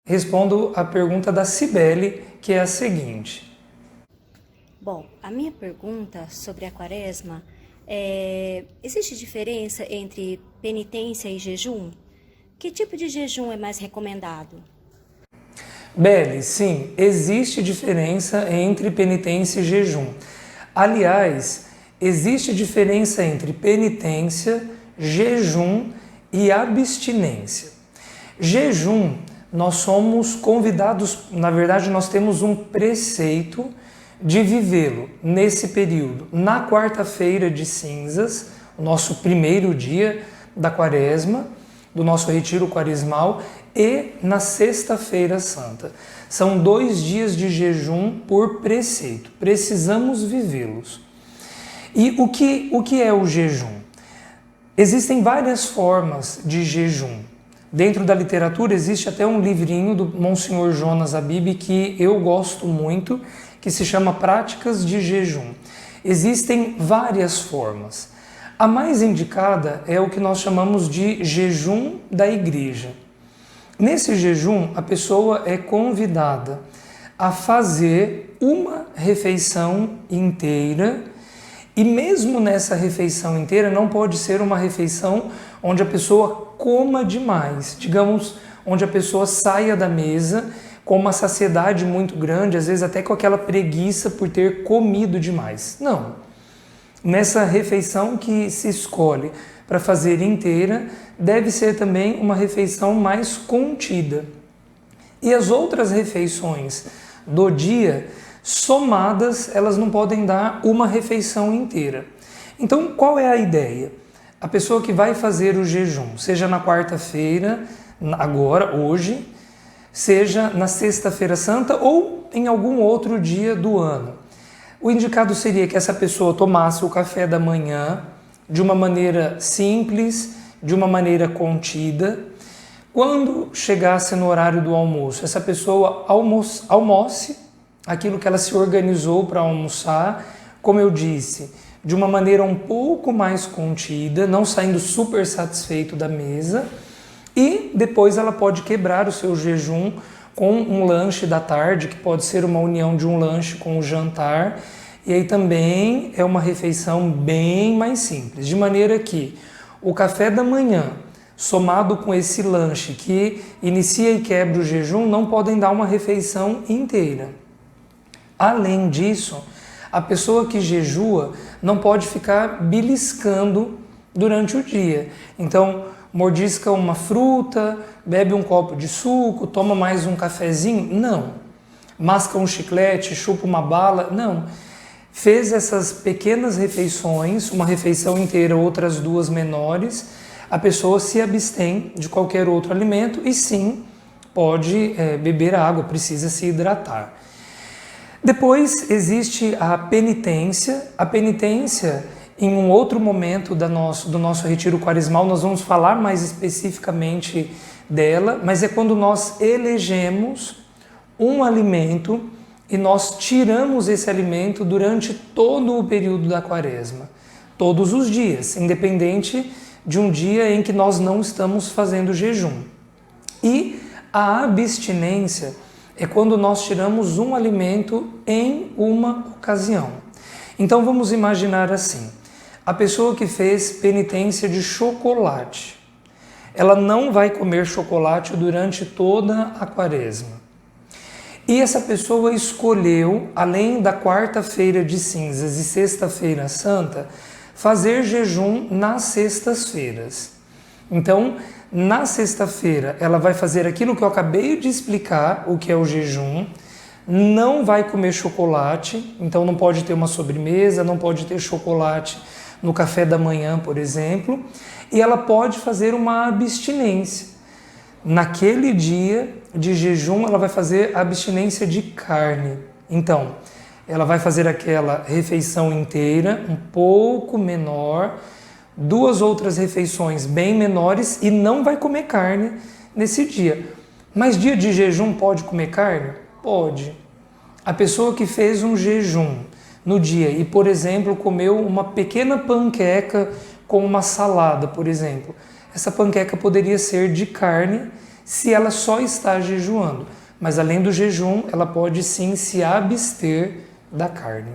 Respondo a pergunta da Cibele, que é a seguinte. Bom, a minha pergunta sobre a quaresma existe diferença entre penitência e jejum? Que tipo de jejum é mais recomendado? Beli, sim, existe diferença entre penitência e jejum. Aliás, existe diferença entre penitência, jejum e abstinência. Jejum, nós somos convidados, na verdade, nós temos um preceito de vivê-lo nesse período. Na quarta-feira de cinzas, o nosso primeiro dia da quaresma, do nosso retiro quaresmal, e na sexta-feira santa. São 2 dias de jejum por preceito. Precisamos vivê-los. E o que é o jejum? Existem várias formas de jejum. Dentro da literatura existe até um livrinho do Monsenhor Jonas Abib que eu gosto muito, que se chama Práticas de Jejum. Existem várias formas. A mais indicada é o que nós chamamos de jejum da igreja. Nesse jejum, a pessoa é convidada a fazer uma refeição inteira, e mesmo nessa refeição inteira não pode ser uma refeição onde a pessoa coma demais, digamos, onde a pessoa saia da mesa com uma saciedade muito grande, às vezes até com aquela preguiça por ter comido demais. Não. Nessa refeição que se escolhe para fazer inteira, deve ser também uma refeição mais contida. E as outras refeições do dia, somadas, elas não podem dar uma refeição inteira. Então, qual é a ideia? A pessoa que vai fazer o jejum, seja na quarta-feira, agora, hoje, seja na sexta-feira santa ou em algum outro dia do ano. O indicado seria que essa pessoa tomasse o café da manhã de uma maneira simples, de uma maneira contida. Quando chegasse no horário do almoço, essa pessoa almoce aquilo que ela se organizou para almoçar, como eu disse, de uma maneira um pouco mais contida, não saindo super satisfeito da mesa, e depois ela pode quebrar o seu jejum com um lanche da tarde, que pode ser uma união de um lanche com o jantar, e aí também é uma refeição bem mais simples, de maneira que o café da manhã, somado com esse lanche que inicia e quebra o jejum, não podem dar uma refeição inteira. Além disso, a pessoa que jejua não pode ficar beliscando durante o dia. Então, mordisca uma fruta, bebe um copo de suco, toma mais um cafezinho? Não. Masca um chiclete, chupa uma bala? Não. Fez essas pequenas refeições, uma refeição inteira, outras 2 menores, a pessoa se abstém de qualquer outro alimento e sim pode beber água, precisa se hidratar. Depois existe a penitência. A penitência, em um outro momento do nosso retiro quaresmal, nós vamos falar mais especificamente dela, mas é quando nós elegemos um alimento e nós tiramos esse alimento durante todo o período da quaresma, todos os dias, independente de um dia em que nós não estamos fazendo jejum. E a abstinência é quando nós tiramos um alimento em uma ocasião. Então vamos imaginar assim, a pessoa que fez penitência de chocolate, ela não vai comer chocolate durante toda a quaresma. E essa pessoa escolheu, além da quarta-feira de cinzas e sexta-feira santa, fazer jejum nas sextas-feiras. Então, na sexta-feira, ela vai fazer aquilo que eu acabei de explicar, o que é o jejum, não vai comer chocolate, então não pode ter uma sobremesa, não pode ter chocolate no café da manhã, por exemplo, e ela pode fazer uma abstinência. Naquele dia de jejum, ela vai fazer abstinência de carne. Então, ela vai fazer aquela refeição inteira, um pouco menor, 2 outras refeições bem menores e não vai comer carne nesse dia. Mas dia de jejum pode comer carne? Pode. A pessoa que fez um jejum no dia e, por exemplo, comeu uma pequena panqueca com uma salada, por exemplo, essa panqueca poderia ser de carne se ela só está jejuando. Mas além do jejum, ela pode sim se abster da carne.